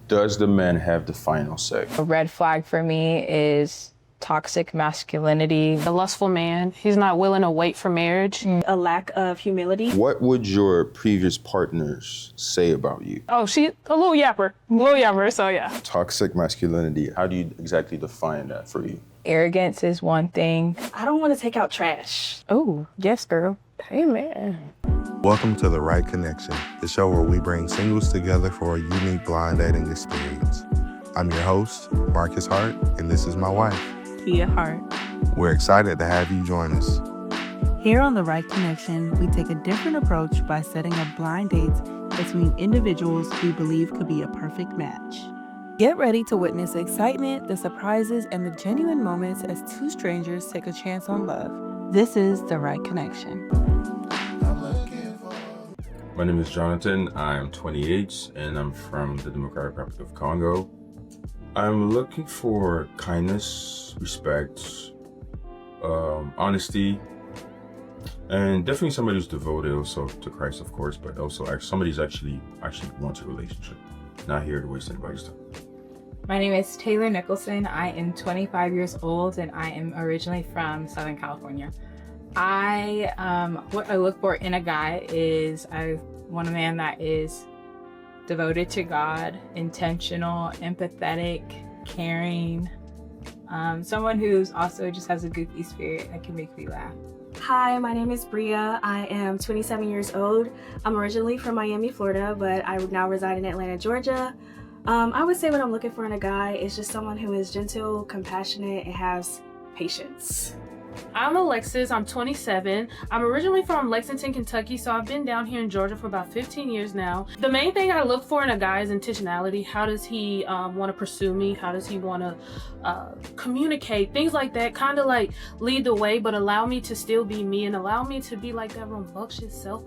Does the man have the final say? A red flag for me is toxic masculinity. The lustful man, he's not willing to wait for marriage. A lack of humility. What would your previous partners say about you? Oh, she a little yapper, so yeah. Toxic masculinity, how do you exactly define that for you? Arrogance is one thing. I don't want to take out trash. Oh, yes, girl. Amen. Welcome to The Right Connection, the show where we bring singles together for a unique blind dating experience. I'm your host, Marcus Hart, and this is my wife, Kia Hart. We're excited to have you join us. Here on The Right Connection, we take a different approach by setting up blind dates between individuals we believe could be a perfect match. Get ready to witness the excitement, the surprises, and the genuine moments as two strangers take a chance on love. This is The Right Connection. My name is Jonathan. I'm 28 and I'm from the Democratic Republic of Congo. I'm looking for kindness, respect, honesty, and definitely somebody who's devoted also to Christ, of course, but also somebody who's actually wants a relationship. Not here to waste anybody's time. My name is Taylor Nicholson. I am 25 years old and I am originally from Southern California. What I look for in a guy is I want a man that is devoted to God, intentional, empathetic, caring, someone who's also just has a goofy spirit that can make me laugh. Hi, my name is Bria. I am 27 years old. I'm originally from Miami, Florida, but I now reside in Atlanta, Georgia. I would say what I'm looking for in a guy is just someone who is gentle, compassionate, and has patience. I'm Alexis, I'm 27. I'm originally from Lexington, Kentucky, so I've been down here in Georgia for about 15 years now. The main thing I look for in a guy is intentionality. How does he want to pursue me? How does he want to communicate? Things like that, kind of like lead the way, but allow me to still be me and allow me to be like that rambunctious self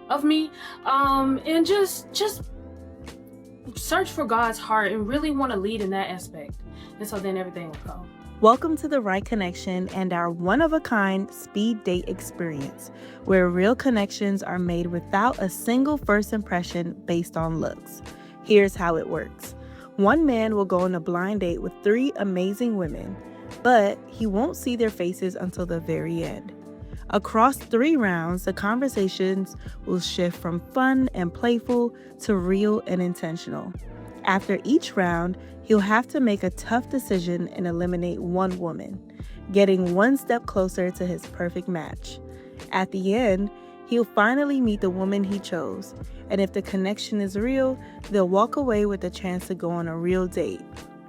of me. And just search for God's heart and really want to lead in that aspect. And so then everything will come. Welcome to The Right Connection and our one-of-a-kind speed date experience, where real connections are made without a single first impression based on looks. Here's how it works. One man will go on a blind date with 3 amazing women, but he won't see their faces until the very end. Across 3 rounds, the conversations will shift from fun and playful to real and intentional. After each round, he'll have to make a tough decision and eliminate one woman, getting one step closer to his perfect match. At the end, he'll finally meet the woman he chose, and if the connection is real, they'll walk away with a chance to go on a real date,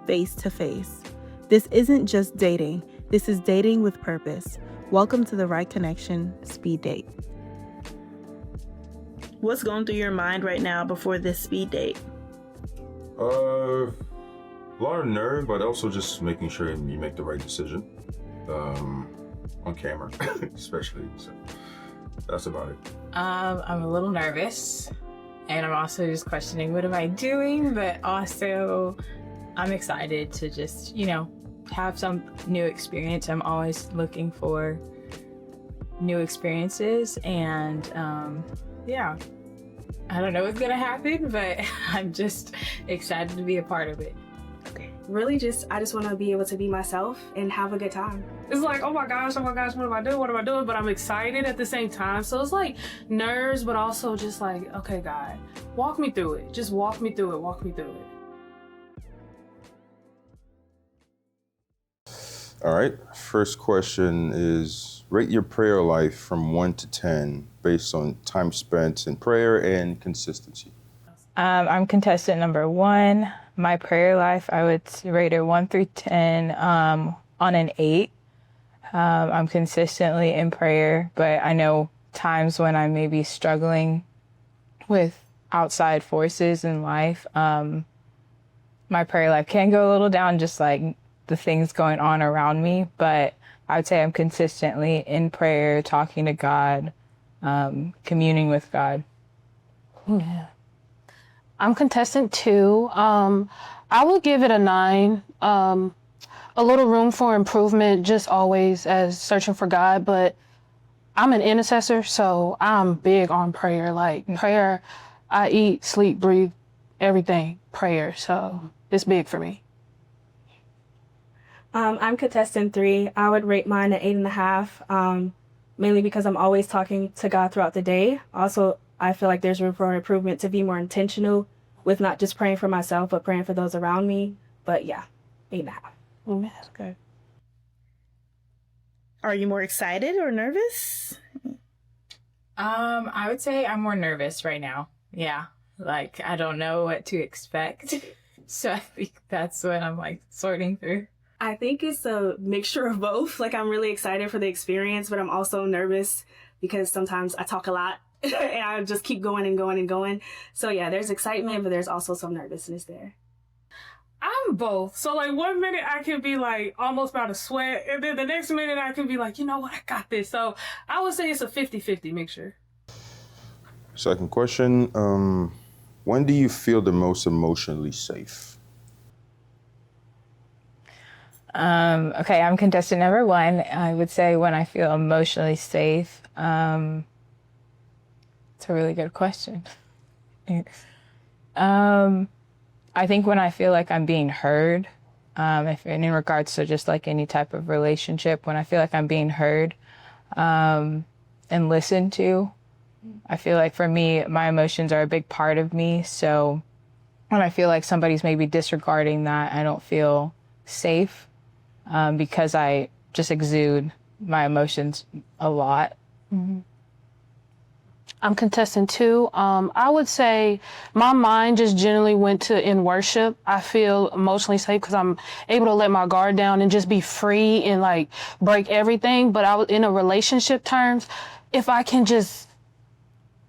face to face. This isn't just dating, this is dating with purpose. Welcome to The Right Connection Speed Date. What's going through your mind right now before this speed date? A lot of nerve, but also just making sure you make the right decision on camera, especially. So that's about it. I'm a little nervous and I'm also just questioning what am I doing, but also I'm excited to just, have some new experience. I'm always looking for new experiences and I don't know what's gonna happen, but I'm just excited to be a part of it. Really I just want to be able to be myself and have a good time. It's like, oh my gosh, what am I doing? But I'm excited at the same time. So it's like nerves, but also just like, okay, God, walk me through it. Just walk me through it. All right, first question is, rate your prayer life from 1 to 10 based on time spent in prayer and consistency. I'm contestant number 1. My prayer life, I would rate it 1 through 10 on an 8. I'm consistently in prayer, but I know times when I may be struggling with outside forces in life, my prayer life can go a little down, just like the things going on around me, but I would say I'm consistently in prayer, talking to God, communing with God. Yeah. I'm contestant 2. I would give it a 9. A little room for improvement, just always as searching for God, but I'm an intercessor, so I'm big on prayer. Like prayer, I eat, sleep, breathe, everything prayer. So it's big for me. I'm contestant 3. I would rate mine at 8.5, mainly because I'm always talking to God throughout the day. Also, I feel like there's room for improvement to be more intentional with not just praying for myself, but praying for those around me. But yeah, 8.5. That's good. Are you more excited or nervous? I would say I'm more nervous right now. Yeah. Like, I don't know what to expect. So I think that's what I'm like sorting through. I think it's a mixture of both. Like, I'm really excited for the experience, but I'm also nervous because sometimes I talk a lot and I just keep going and going and going. So yeah, there's excitement, but there's also some nervousness there. I'm both. So like 1 minute I can be like almost about to sweat, and then the next minute I can be like, you know what, I got this. So I would say it's a 50-50 mixture. Second question, when do you feel the most emotionally safe? Okay, I'm contestant number 1. I would say when I feel emotionally safe. It's a really good question. I think when I feel like I'm being heard, if in regards to just like any type of relationship, when I feel like I'm being heard and listened to, I feel like for me, my emotions are a big part of me. So when I feel like somebody's maybe disregarding that, I don't feel safe because I just exude my emotions a lot. Mm-hmm. I'm contestant 2. I would say my mind just generally went to in worship. I feel emotionally safe because I'm able to let my guard down and just be free and like break everything. But I was in a relationship terms, if I can just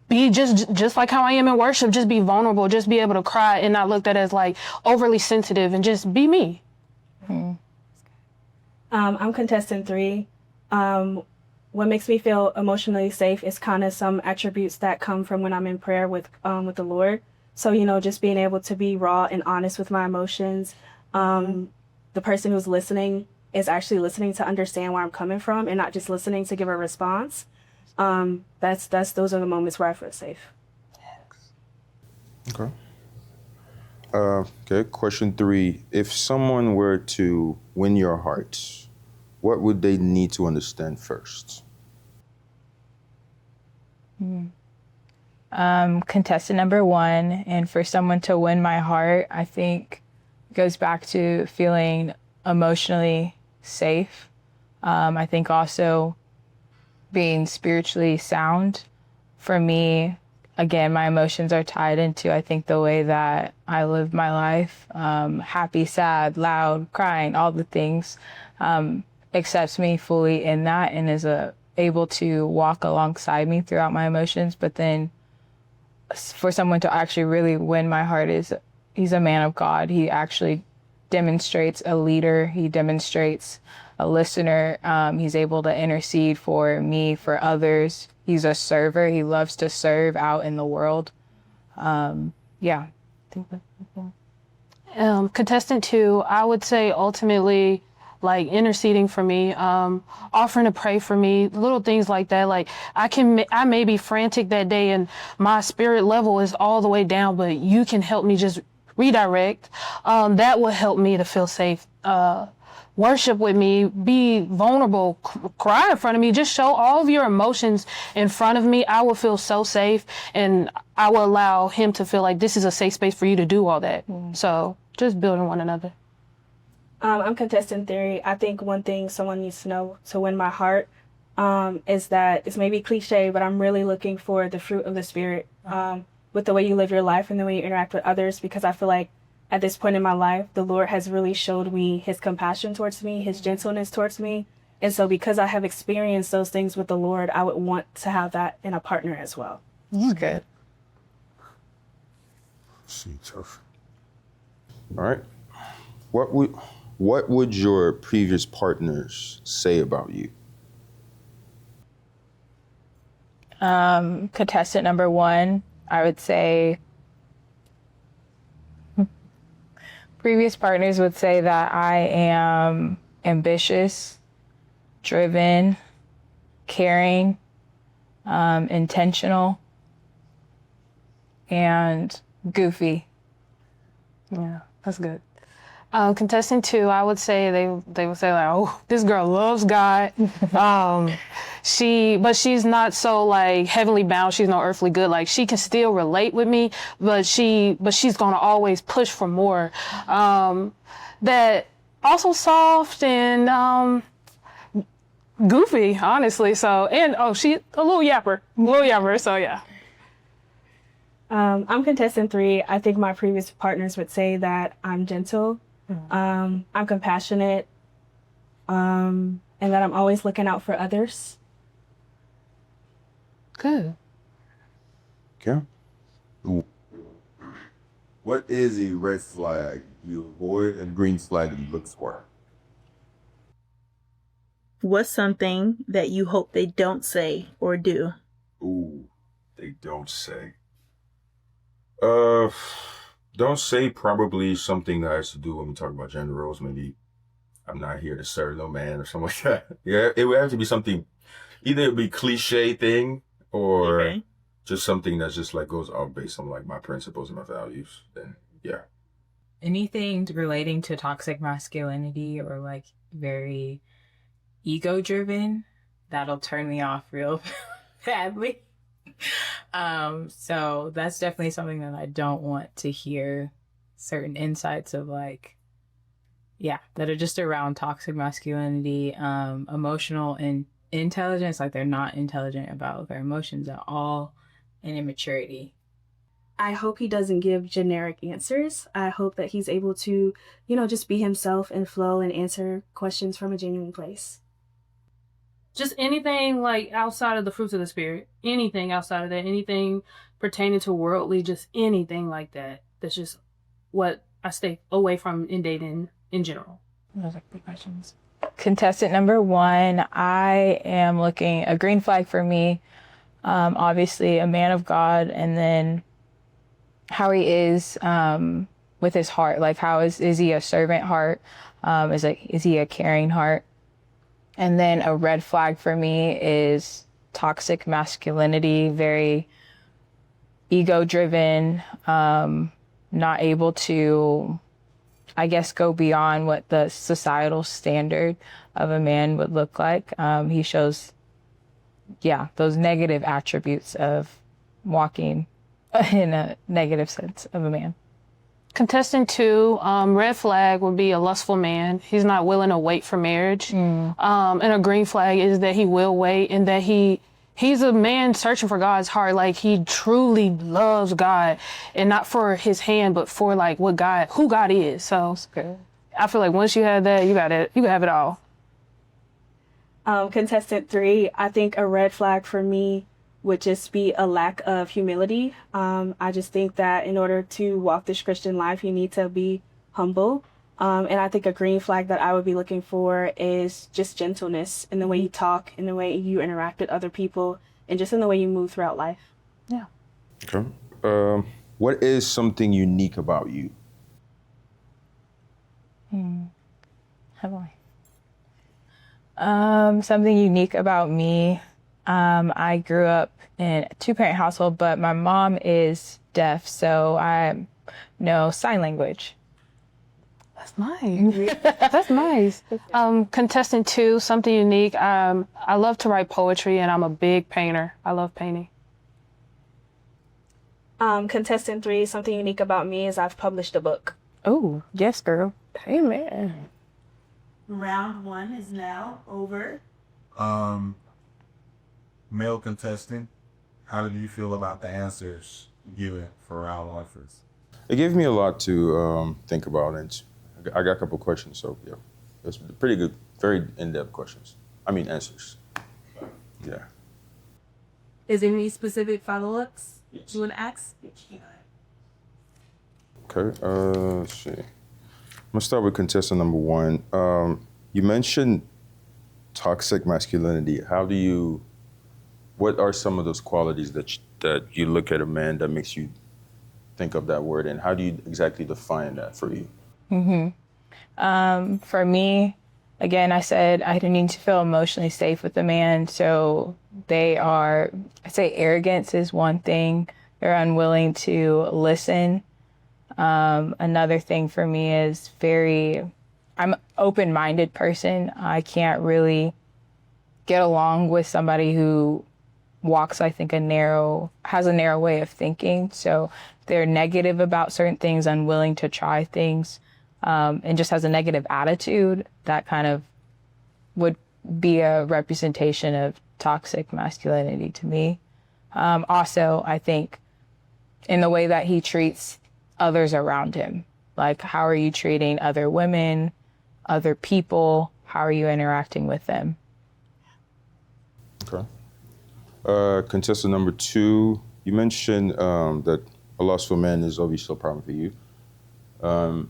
be just like how I am in worship, just be vulnerable, just be able to cry and not looked at as like overly sensitive and just be me. Mm. I'm contestant 3. What makes me feel emotionally safe is kind of some attributes that come from when I'm in prayer with the Lord. So, you know, just being able to be raw and honest with my emotions. The person who's listening is actually listening to understand where I'm coming from and not just listening to give a response. Those are the moments where I feel safe. Okay. Okay, question 3. If someone were to win your heart, what would they need to understand first? Contestant number 1, and for someone to win my heart, I think it goes back to feeling emotionally safe. I think also being spiritually sound. For me, again, my emotions are tied into, I think, the way that I live my life. Happy, sad, loud, crying, all the things. Accepts me fully in that and is able to walk alongside me throughout my emotions. But then for someone to actually really win my heart, he's a man of God. He actually demonstrates a leader. He demonstrates a listener. He's able to intercede for me, for others. He's a server. He loves to serve out in the world. Yeah. Contestant 2, I would say ultimately like interceding for me, offering to pray for me, little things like that. Like I may be frantic that day and my spirit level is all the way down, but you can help me just redirect. That will help me to feel safe. Worship with me, be vulnerable, cry in front of me, just show all of your emotions in front of me. I will feel so safe and I will allow him to feel like this is a safe space for you to do all that. So just building one another. I'm contestant 3. I think one thing someone needs to know to win my heart is that it's maybe cliche, but I'm really looking for the fruit of the Spirit with the way you live your life and the way you interact with others, because I feel like at this point in my life, the Lord has really showed me his compassion towards me, his gentleness towards me. And so because I have experienced those things with the Lord, I would want to have that in a partner as well. That's good. Tough. All right. What would your previous partners say about you? Contestant number 1, I would say previous partners would say that I am ambitious, driven, caring, intentional, and goofy. Yeah, that's good. Contestant 2, I would say they would say like, oh, this girl loves God. She's not so like heavenly bound. She's no earthly good. Like she can still relate with me, but she's gonna always push for more. That also soft and goofy, honestly. So she a little yapper. So yeah. I'm contestant 3. I think my previous partners would say that I'm gentle. I'm compassionate, and that I'm always looking out for others. Good. Okay. What is a red flag you avoid and green flag you look for? What's something that you hope they don't say or do? Ooh, they don't say. Don't say probably something that has to do when we talk about gender roles. Maybe I'm not here to serve no man or something like that. Yeah, it would have to be something, either it be cliche thing or just something that just like goes out based on like my principles and my values. Then yeah. Anything relating to toxic masculinity or like very ego driven, that'll turn me off real badly. So that's definitely something that I don't want to hear. Certain insights of like, that are just around toxic masculinity, emotional and intelligence, like they're not intelligent about their emotions at all, and immaturity. I hope he doesn't give generic answers. I hope that he's able to, just be himself and flow and answer questions from a genuine place. Just anything like outside of the fruits of the spirit, anything outside of that, anything pertaining to worldly, just anything like that. That's just what I stay away from in dating in general. Those are good questions. Contestant number 1, I am looking a green flag for me. Obviously a man of God, and then how he is with his heart. Like how is he a servant heart? Is he a caring heart? And then a red flag for me is toxic masculinity, very ego-driven, not able to, I guess, go beyond what the societal standard of a man would look like. He shows, those negative attributes of walking in a negative sense of a man. Contestant 2, red flag would be a lustful man. He's not willing to wait for marriage. And a green flag is that he will wait, and that he's a man searching for God's heart. Like he truly loves God, and not for his hand, but for like who God is. So I feel like once you have that, you can have it all. Contestant 3, I think a red flag for me would just be a lack of humility. I just think that in order to walk this Christian life, you need to be humble. And I think a green flag that I would be looking for is just gentleness in the way you talk, in the way you interact with other people, and just in the way you move throughout life. Yeah. Okay. What is something unique about you? Something unique about me. I grew up in a 2-parent household, but my mom is deaf, so I know sign language. That's nice. That's nice. Contestant 2, something unique. I love to write poetry, and I'm a big painter. I love painting. Contestant 3, something unique about me is I've published a book. Oh, yes, girl. Amen. Round 1 is now over. Male contestant, how do you feel about the answers given for round 1 first? It gave me a lot to think about, and I got a couple questions, so yeah, it's pretty good, very in-depth questions. I mean answers. Yeah. Is there any specific follow-ups you want to ask? Okay. Let's see. I'm gonna start with contestant number 1. You mentioned toxic masculinity. What are some of those qualities that you look at a man that makes you think of that word, and how do you exactly define that for you? For me, again, I said I need to feel emotionally safe with a man. So I'd say arrogance is one thing. They're unwilling to listen. Another thing for me is I'm an open-minded person. I can't really get along with somebody who walks, I think, has a narrow way of thinking. So they're negative about certain things, unwilling to try things, and just has a negative attitude. That kind of would be a representation of toxic masculinity to me. Also, I think in the way that he treats others around him. Like, how are you treating other women, other people? How are you interacting with them? Okay. Contestant number 2, you mentioned that a lustful man is obviously a problem for you.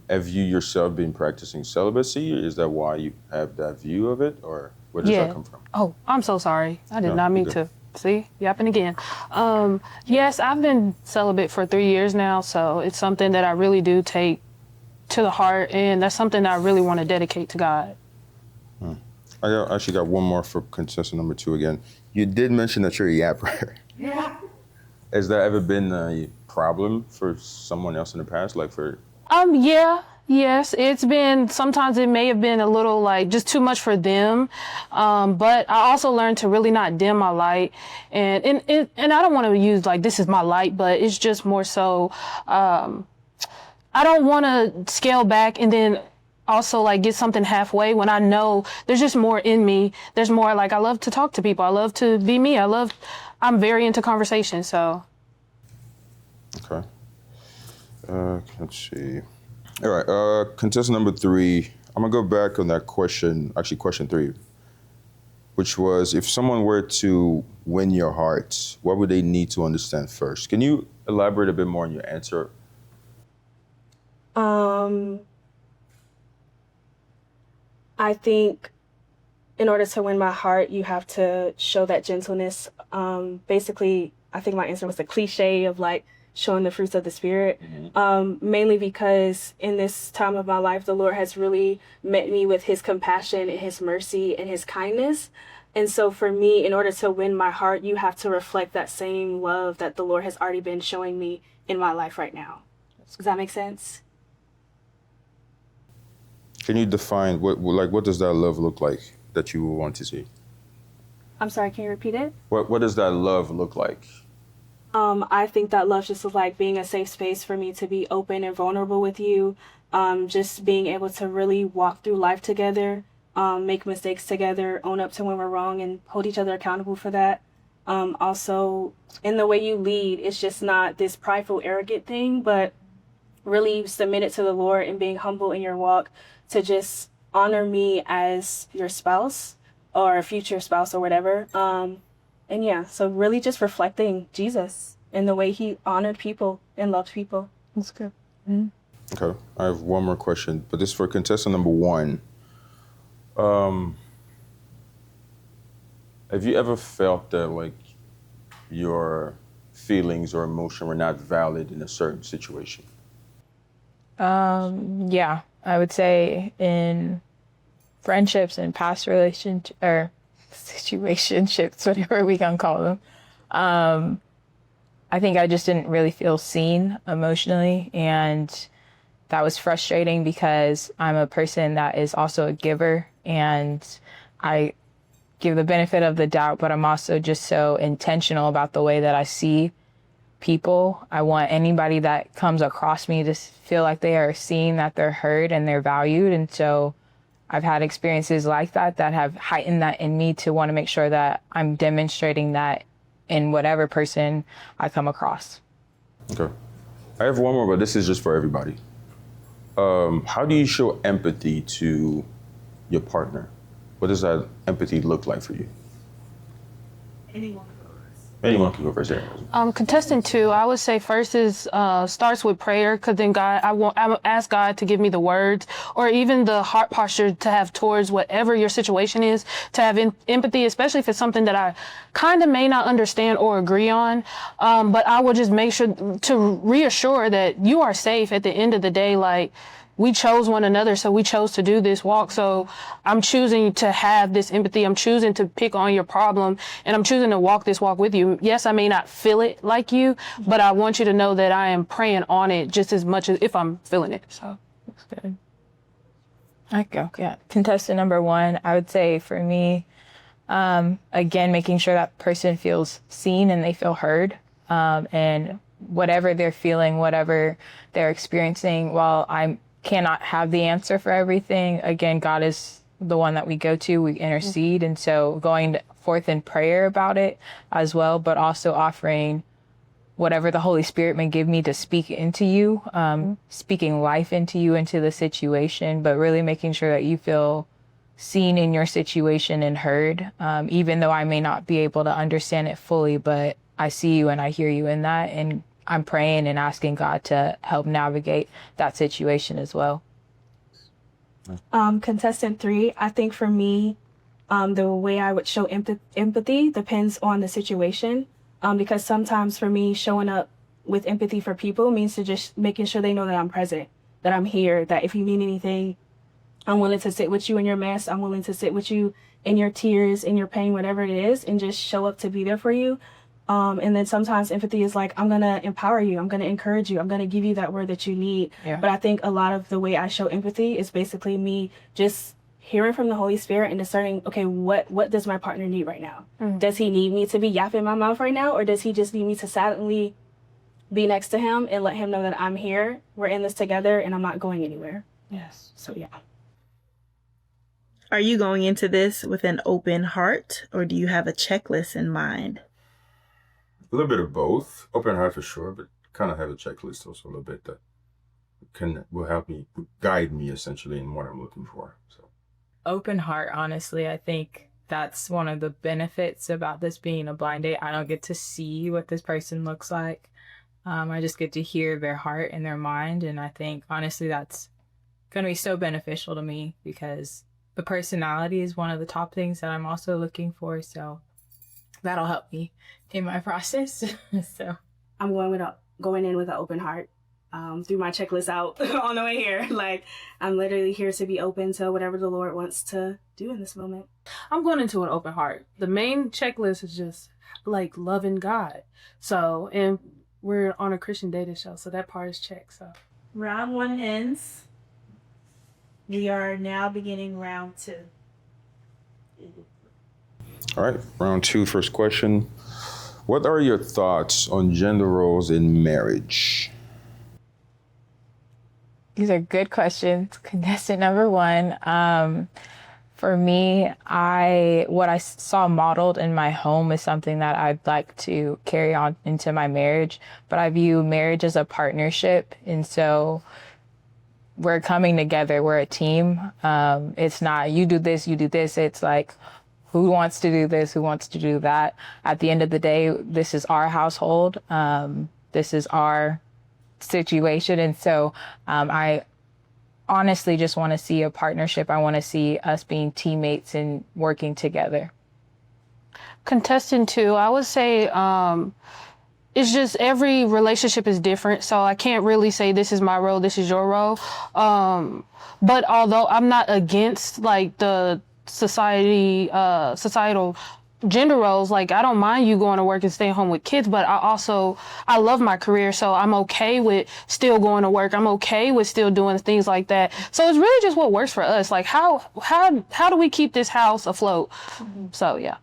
Have you yourself been practicing celibacy? Is that why you have that view of it, or where does that come from? Oh, I'm so sorry. I did No, not mean you're to. See, yapping again. Yes, I've been celibate for 3 years now, so it's something that I really do take to the heart, and that's something that I really want to dedicate to God. I actually got one more for contestant number 2 again. You did mention that you're a yapper. Yeah. Has that ever been a problem for someone else in the past? Like for... Yes, it's been, sometimes it may have been a little like just too much for them. But I also learned to really not dim my light. And I don't want to use like, this is my light, but it's just more so, I don't want to scale back and then also like get something halfway when I know there's just more in me. There's more, like, I love to talk to people. I love to be me. I'm very into conversation, so. Okay. Let's see. All right, contestant number 3, I'm gonna go back on that question, actually question 3, which was, if someone were to win your heart, what would they need to understand first? Can you elaborate a bit more on your answer? I think in order to win my heart, you have to show that gentleness. Basically, I think my answer was a cliche of like showing the fruits of the Spirit, mainly because in this time of my life, the Lord has really met me with his compassion and his mercy and his kindness. And so for me, in order to win my heart, you have to reflect that same love that the Lord has already been showing me in my life right now. Does that make sense? Can you define what does that love look like that you would want to see? I'm sorry, can you repeat it? What does that love look like? I think that love just is like being a safe space for me to be open and vulnerable with you. Just being able to really walk through life together, make mistakes together, own up to when we're wrong, and hold each other accountable for that. Also, in the way you lead, it's just not this prideful, arrogant thing, but really submitted to the Lord and being humble in your walk to just honor me as your spouse or a future spouse or whatever. And yeah, so really just reflecting Jesus in the way he honored people and loved people. That's good. Okay, I have one more question, but this is for contestant number 1. Have you ever felt that like your feelings or emotion were not valid in a certain situation? Yeah, I would say in friendships and past relationships or situationships, whatever we can call them. I think I just didn't really feel seen emotionally, and that was frustrating because I'm a person that is also a giver, and I give the benefit of the doubt, but I'm also just so intentional about the way that I see people. I want anybody that comes across me to feel like they are seen, that they're heard, and they're valued. And so I've had experiences like that have heightened that in me to want to make sure that I'm demonstrating that in whatever person I come across. Okay. I have one more, but this is just for everybody. How do you show empathy to your partner? What does that empathy look like for you? Anyone can go first. Contestant 2, I would say first is starts with prayer, because then I ask God to give me the words or even the heart posture to have towards whatever your situation is, to have empathy, especially if it's something that I kind of may not understand or agree on. But I will just make sure to reassure that you are safe at the end of the day. Like, we chose one another, so we chose to do this walk. So I'm choosing to have this empathy. I'm choosing to pick on your problem, and I'm choosing to walk this walk with you. Yes, I may not feel it like you, but I want you to know that I am praying on it just as much as if I'm feeling it. So that's good. I go. Yeah. Contestant number 1, I would say for me, again, making sure that person feels seen and they feel heard, and whatever they're feeling, whatever they're experiencing, while I cannot have the answer for everything, again, God is the one that we go to, we intercede. And so going forth in prayer about it as well, but also offering whatever the Holy Spirit may give me to speak into you, speaking life into you, into the situation, but really making sure that you feel seen in your situation and heard, even though I may not be able to understand it fully, but I see you and I hear you in that. And I'm praying and asking God to help navigate that situation as well. Contestant 3, I think for me, the way I would show empathy depends on the situation. Because sometimes for me, showing up with empathy for people means to just making sure they know that I'm present, that I'm here, that if you need anything, I'm willing to sit with you in your mess. I'm willing to sit with you in your tears, in your pain, whatever it is, and just show up to be there for you. And then sometimes empathy is like, I'm going to empower you. I'm going to encourage you. I'm going to give you that word that you need. Yeah. But I think a lot of the way I show empathy is basically me just hearing from the Holy Spirit and discerning, okay, what does my partner need right now? Does he need me to be yapping my mouth right now? Or does he just need me to silently be next to him and let him know that I'm here, we're in this together, and I'm not going anywhere? Yes. So, yeah. Are you going into this with an open heart, or do you have a checklist in mind? A little bit of both. Open heart for sure, but kind of have a checklist also a little bit that will help me, guide me essentially in what I'm looking for. So Open heart, honestly, I think that's one of the benefits about this being a blind date. I don't get to see what this person looks like. I just get to hear their heart and their mind. And I think, honestly, that's going to be so beneficial to me because the personality is one of the top things that I'm also looking for. So that'll help me in my process. So I'm going in with an open heart. Threw my checklist out on the way here. Like, I'm literally here to be open to whatever the Lord wants to do in this moment. I'm going into an open heart. The main checklist is just like loving God. So, and we're on a Christian dating show, so that part is checked. So Round 1 ends. We are now beginning round 2. all right, round 2, first question. What are your thoughts on gender roles in marriage? these are good questions. Contestant number 1. For me, what I saw modeled in my home is something that I'd like to carry on into my marriage, but I view marriage as a partnership. And so we're coming together, we're a team. It's not you do this, you do this. It's like, who wants to do this, who wants to do that? At the end of the day, this is our household. This is our situation. And so I honestly just want to see a partnership. I want to see us being teammates and working together. Contestant 2, I would say it's just every relationship is different. So I can't really say this is my role, this is your role. But although I'm not against like the societal gender roles, like I don't mind you going to work and staying home with kids, but I love my career, so I'm okay with still going to work. I'm okay with still doing things like that. So it's really just what works for us. Like how do we keep this house afloat? So yeah.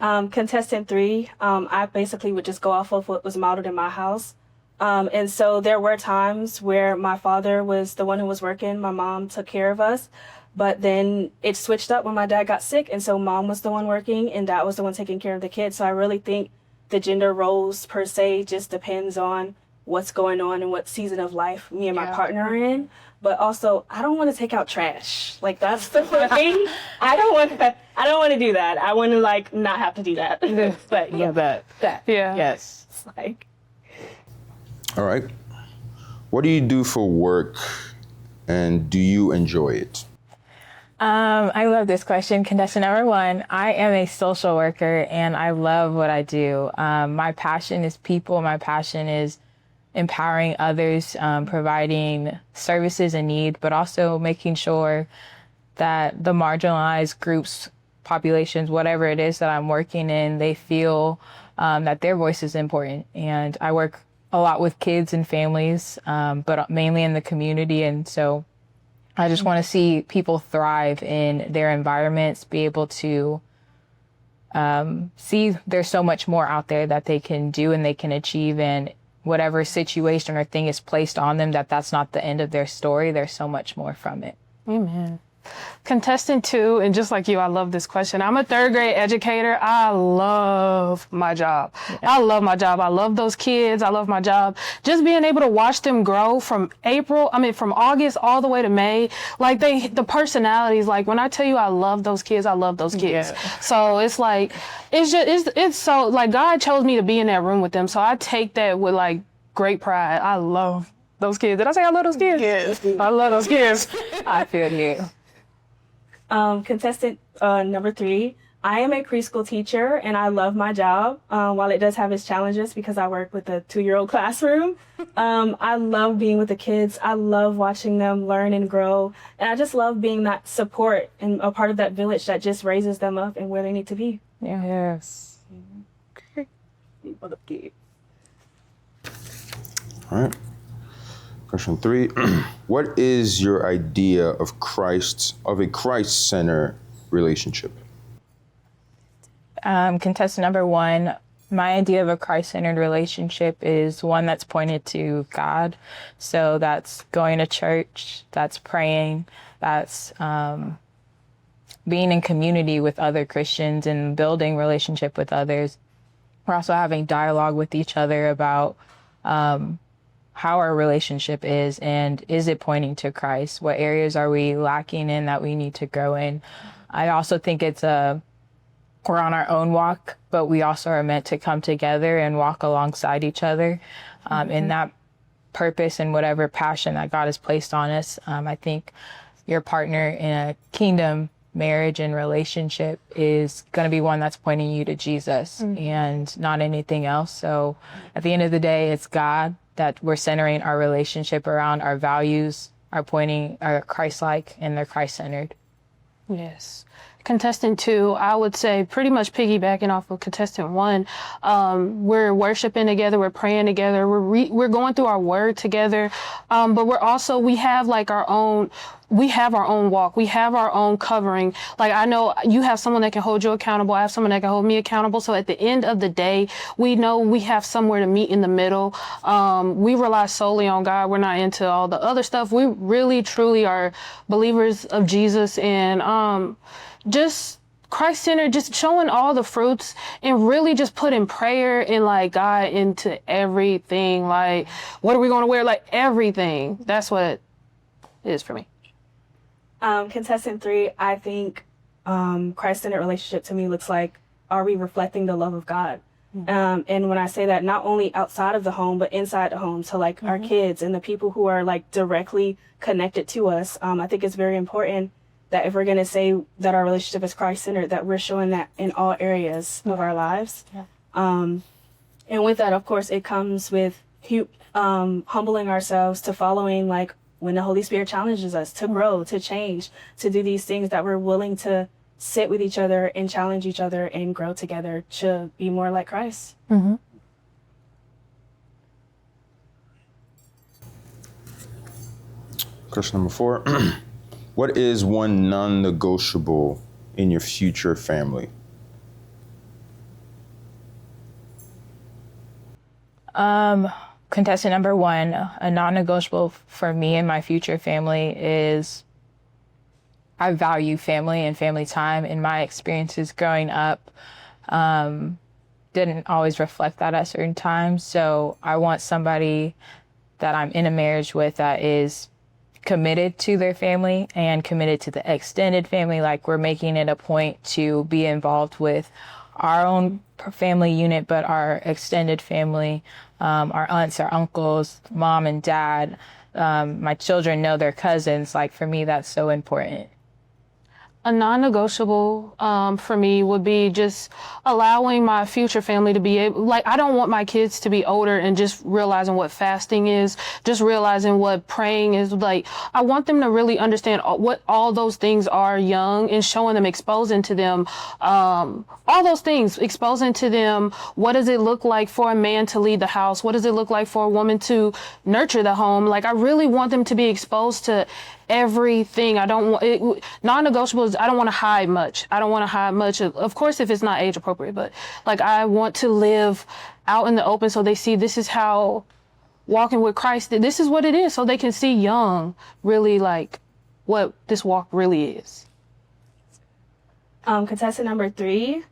Contestant 3, I basically would just go off of what was modeled in my house. And so there were times where my father was the one who was working, my mom took care of us. But then it switched up when my dad got sick, and so mom was the one working and dad was the one taking care of the kids. So I really think the gender roles per se just depends on what's going on and what season of life me and my partner are in. But also, I don't want to take out trash. Like, that's the thing. I don't want to do that. I want to like not have to do that. But yeah, that Yeah. yes, it's like. All right. What do you do for work, and do you enjoy it? I love this question. Contestant number 1, I am a social worker and I love what I do. My passion is people. My passion is empowering others, providing services in need, but also making sure that the marginalized groups, populations, whatever it is that I'm working in, they feel that their voice is important. And I work a lot with kids and families, but mainly in the community. And so I just want to see people thrive in their environments, be able to see there's so much more out there that they can do and they can achieve, and whatever situation or thing is placed on them, that's not the end of their story. There's so much more from it. Amen. Contestant 2, and just like you, I love this question. I'm a 3rd grade educator. I love my job. Yeah. I love my job. I love those kids. I love my job. Just being able to watch them grow from August all the way to May. Like the personalities, like when I tell you I love those kids, I love those kids. Yeah. So it's like, it's so like God chose me to be in that room with them. So I take that with like great pride. I love those kids. Did I say I love those kids? Yes. I love those kids. I feel you. Contestant number 3, I am a preschool teacher and I love my job. While it does have its challenges because I work with a 2-year-old classroom, I love being with the kids. I love watching them learn and grow. And I just love being that support and a part of that village that just raises them up and where they need to be. Yeah. Yes. All right. Question 3, what is your idea of a Christ-centered relationship? Contestant number 1, my idea of a Christ-centered relationship is one that's pointed to God. So that's going to church, that's praying, that's being in community with other Christians and building relationship with others. We're also having dialogue with each other about how our relationship is, and is it pointing to Christ? What areas are we lacking in that we need to grow in? I also think we're on our own walk, but we also are meant to come together and walk alongside each other in that purpose and whatever passion that God has placed on us. I think your partner in a kingdom marriage and relationship is going to be one that's pointing you to Jesus and not anything else. So at the end of the day, it's God that we're centering our relationship around. Our values are Christ-like and they're Christ-centered. Yes. Contestant 2, I would say pretty much piggybacking off of contestant 1, we're worshiping together, we're praying together, we're going through our word together, but we have our own walk, we have our own covering. Like I know you have someone that can hold you accountable, I have someone that can hold me accountable. So at the end of the day, we know we have somewhere to meet in the middle. We rely solely on God. We're not into all the other stuff. We really, truly are believers of Jesus, and just Christ-centered, just showing all the fruits and really just putting prayer and God into everything. Like, what are we going to wear? Like everything. That's what it is for me. Contestant 3, I think Christ-centered relationship to me looks like, are we reflecting the love of God? And when I say that, not only outside of the home, but inside the home. So our kids and the people who are directly connected to us. I think it's very important that if we're going to say that our relationship is Christ-centered, that we're showing that in all areas of our lives. Yeah. And with that, of course, it comes with humbling ourselves to following, when the Holy Spirit challenges us to grow, to change, to do these things, that we're willing to sit with each other and challenge each other and grow together to be more like Christ. Mm-hmm. Question number 4. What is one non-negotiable in your future family? Contestant number 1, a non-negotiable for me and my future family is I value family and family time. In my experiences growing up, didn't always reflect that at certain times. So I want somebody that I'm in a marriage with that is committed to their family and committed to the extended family. We're making it a point to be involved with our own family unit, but our extended family, our aunts, our uncles, mom and dad. My children know their cousins. For me, that's so important. A non-negotiable for me would be just allowing my future family to be able, like, I don't want my kids to be older and just realizing what fasting is, just realizing what praying is. Like, I want them to really understand what all those things are young, and showing them, exposing to them all those things, exposing to them what does it look like for a man to lead the house, what does it look like for a woman to nurture the home. Like, I really want them to be exposed to everything. I don't want it, non-negotiables. I don't want to hide much. I don't want to hide much. Of course, if it's not age appropriate, but like, I want to live out in the open so they see this is how walking with Christ, this is what it is, so they can see young really like what this walk really is. Contestant number 3,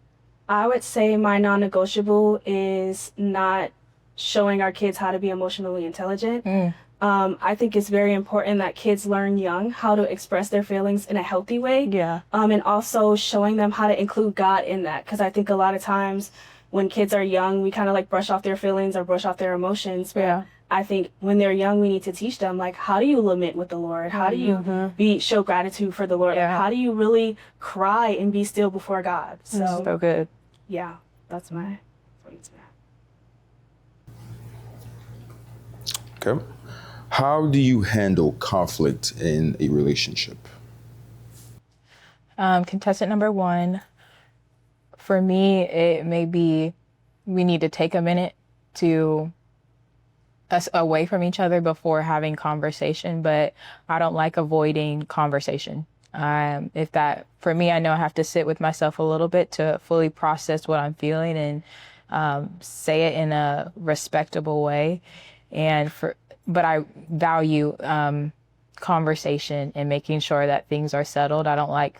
I would say my non-negotiable is not showing our kids how to be emotionally intelligent. I think it's very important that kids learn young how to express their feelings in a healthy way. Yeah. And also showing them how to include God in that. Because I think a lot of times when kids are young, we kind of like brush off their feelings or brush off their emotions. But Yeah. I think when they're young, we need to teach them, like, how do you lament with the Lord? How do you show gratitude for the Lord? Yeah. Like, how do you really cry and be still before God? So good. Yeah, that's my points. Okay. How do you handle conflict in a relationship? Contestant number 1, for me, it may be we need to take a minute to us away from each other before having conversation, but I don't like avoiding conversation. If that, for me, I know I have to sit with myself a little bit to fully process what I'm feeling and say it in a respectable way. But I value conversation and making sure that things are settled. I don't like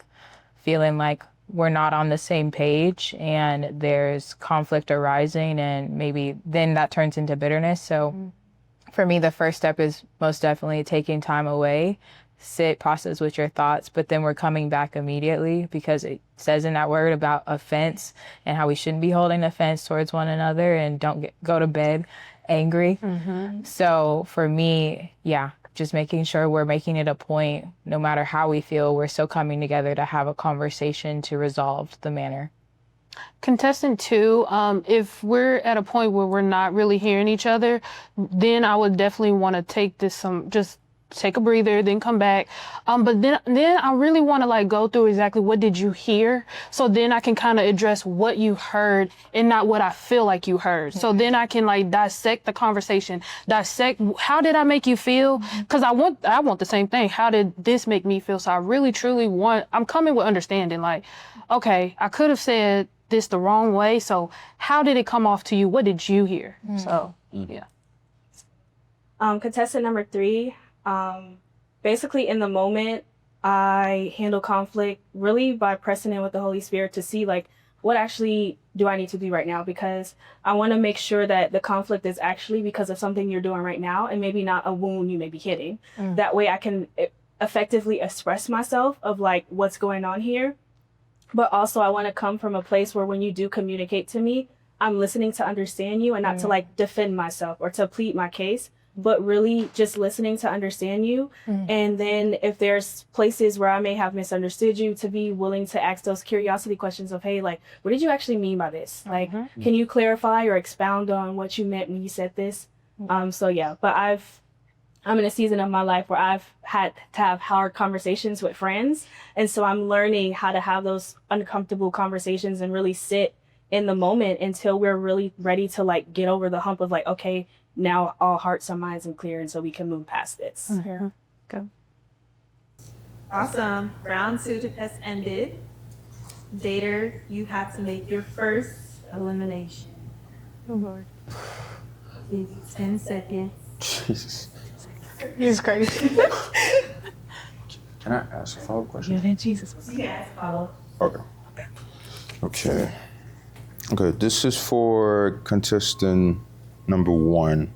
feeling like we're not on the same page and there's conflict arising, and maybe then that turns into bitterness. So for me, the first step is most definitely taking time away, sit, process with your thoughts, but then we're coming back immediately, because it says in that word about offense and how we shouldn't be holding offense towards one another, and don't go to bed angry. So for me, yeah, just making sure we're making it a point, no matter how we feel, we're still coming together to have a conversation to resolve the matter. Contestant 2, if we're at a point where we're not really hearing each other, then I would definitely want to take this just take a breather, then come back. But then I really want to like go through exactly what did you hear, so then I can kind of address what you heard and not what I feel like you heard. So then I can like dissect the conversation, dissect how did I make you feel, because I want the same thing. How did this make me feel? So I really truly I'm coming with understanding, like, okay, I could have said this the wrong way, so how did it come off to you? What did you hear? So yeah. Contestant number 3, basically in the moment, I handle conflict really by pressing in with the Holy Spirit to see like, what actually do I need to do right now? Because I want to make sure that the conflict is actually because of something you're doing right now, and maybe not a wound you may be hitting. That way I can effectively express myself of like what's going on here. But also I want to come from a place where when you do communicate to me, I'm listening to understand you and not to like defend myself or to plead my case, but really just listening to understand you. And then if there's places where I may have misunderstood you, to be willing to ask those curiosity questions of, hey, like, what did you actually mean by this? Like, can you clarify or expound on what you meant when you said this? So yeah, but I'm in a season of my life where I've had to have hard conversations with friends. And so I'm learning how to have those uncomfortable conversations and really sit in the moment until we're really ready to like get over the hump of like, okay, now all hearts and minds are clear, and so we can move past this. Go. Awesome. Round 2 has ended. Dater, you have to make your first elimination. Oh, Lord. Give you 10 seconds. Jesus. He's crazy. Can I ask a follow-up question? Jesus. You can ask follow. Okay. Okay, this is for contestant number 1.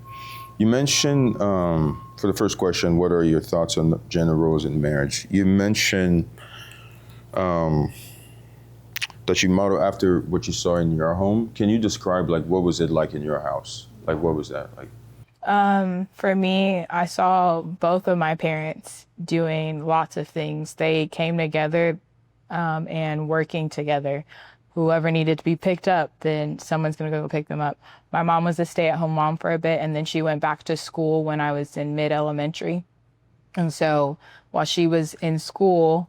You mentioned, for the first question, what are your thoughts on gender roles in marriage? You mentioned that you model after what you saw in your home. Can you describe, like, what was it like in your house? Like, what was that like? For me, I saw both of my parents doing lots of things. They came together and working together. Whoever needed to be picked up, then someone's going to go pick them up. My mom was a stay-at-home mom for a bit, and then she went back to school when I was in mid-elementary. And so while she was in school,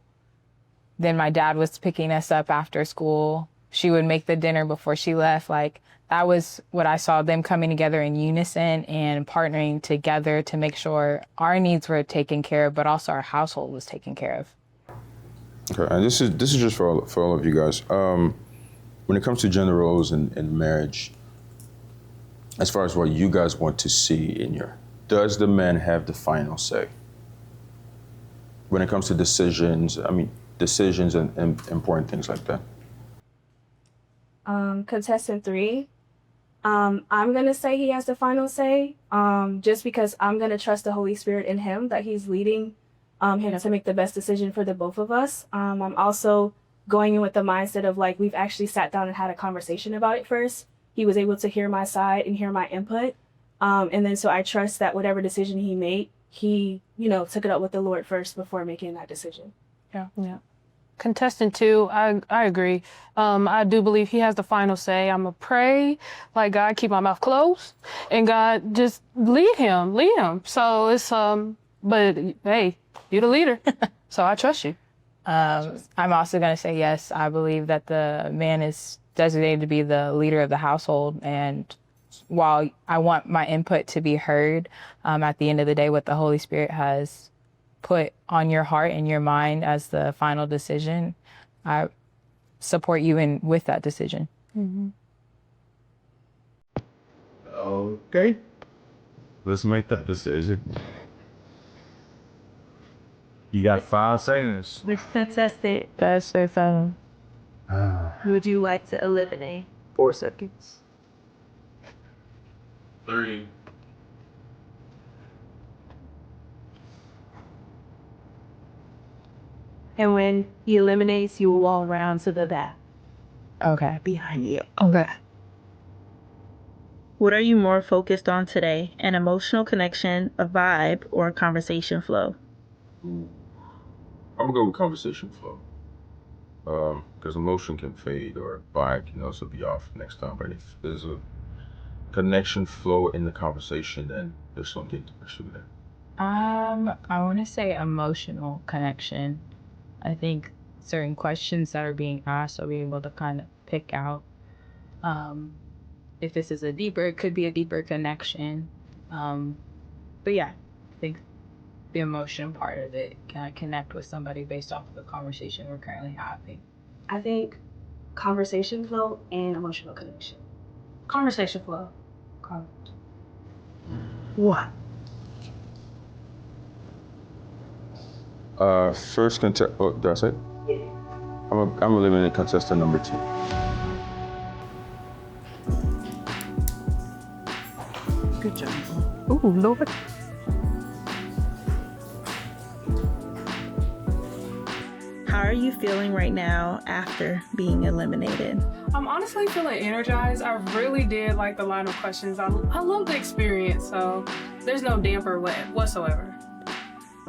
then my dad was picking us up after school. She would make the dinner before she left. Like, that was what I saw, them coming together in unison and partnering together to make sure our needs were taken care of, but also our household was taken care of. Okay, and this is just for all of you guys. When it comes to gender roles in marriage, as far as what you guys want to see does the man have the final say? When it comes to decisions and important things like that. Contestant 3, I'm gonna say he has the final say, just because I'm gonna trust the Holy Spirit in him, that he's leading him to make the best decision for the both of us. I'm also going in with the mindset of, like, we've actually sat down and had a conversation about it first. He was able to hear my side and hear my input. And then so I trust that whatever decision he made, he, took it up with the Lord first before making that decision. Yeah. Contestant 2, I agree. I do believe he has the final say. I'm going to pray, like, God, keep my mouth closed, and God, just lead him. So it's, but hey, you're the leader, so I trust you. I'm also going to say yes. I believe that the man is designated to be the leader of the household. And while I want my input to be heard, at the end of the day, what the Holy Spirit has put on your heart and your mind as the final decision, I support you with that decision. Mm-hmm. Okay. Let's make that decision. You got 5 seconds. Contestant, That's so fun. who would you like to eliminate? 4 seconds. 3. And when he eliminates, you will walk around to the back Okay. behind you. Okay. What are you more focused on today? An emotional connection, a vibe, or a conversation flow? I'm gonna go with conversation flow. Because emotion can fade or vibe can also be off next time. But if there's a connection flow in the conversation, then there's something to pursue there. I want to say emotional connection. I think certain questions that are being asked, I'll be able to kind of pick out if this is it could be a deeper connection. But yeah, I think the emotion part of it, can I connect with somebody based off of the conversation we're currently having? I think conversation flow and emotional connection. Conversation flow. What? First contest. Oh, did I say it? Yeah. I'm eliminating contestant number 2. Good job. Ooh, Lord. How are you feeling right now after being eliminated? I'm honestly feeling energized. I really did like the line of questions. I love the experience, so there's no damper whatsoever.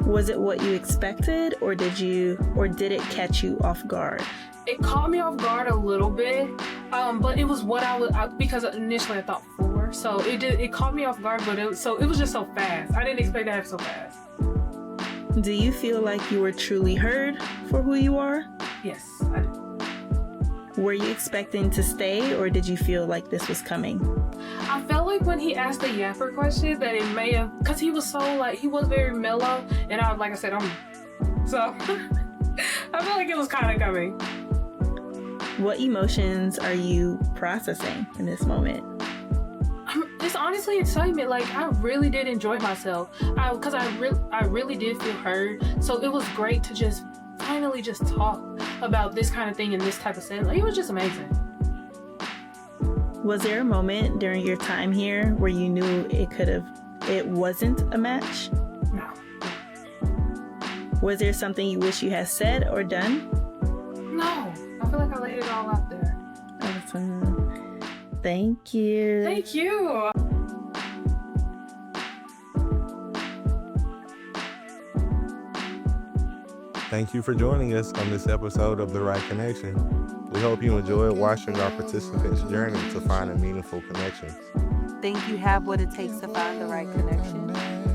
Was it what you expected, or did it catch you off guard? It caught me off guard a little bit, but it was what because initially I thought 4, so it caught me off guard, but it was just so fast. I didn't expect to have so fast. Do you feel like you were truly heard for who you are? Yes, I did. Were you expecting to stay, or did you feel like this was coming? I felt like when he asked the yapper question that it may have, because he was he was very mellow, and like I said, so I felt like it was kind of coming. What emotions are you processing in this moment? It's honestly excitement. Like, I really did enjoy myself because I really did feel heard. So it was great to just finally just talk about this kind of thing in this type of setting. Like, it was just amazing. Was there a moment during your time here where you knew it wasn't a match? No. Was there something you wish you had said or done? No. I feel like I laid it all out there. Awesome. Thank you. Thank you. Thank you for joining us on this episode of The Right Connection. We hope you enjoyed watching our participants' journey to find a meaningful connection. Think you have what it takes to find the right connection?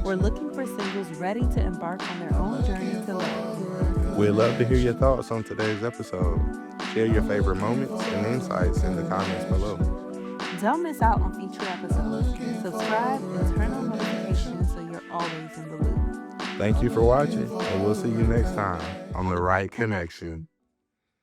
We're looking for singles ready to embark on their own journey to love. We'd love to hear your thoughts on today's episode. Share your favorite moments and insights in the comments below. Don't miss out on future episodes. Subscribe and turn on notifications so you're always in the loop. Thank you for watching, and we'll see you next time on The Right Connection.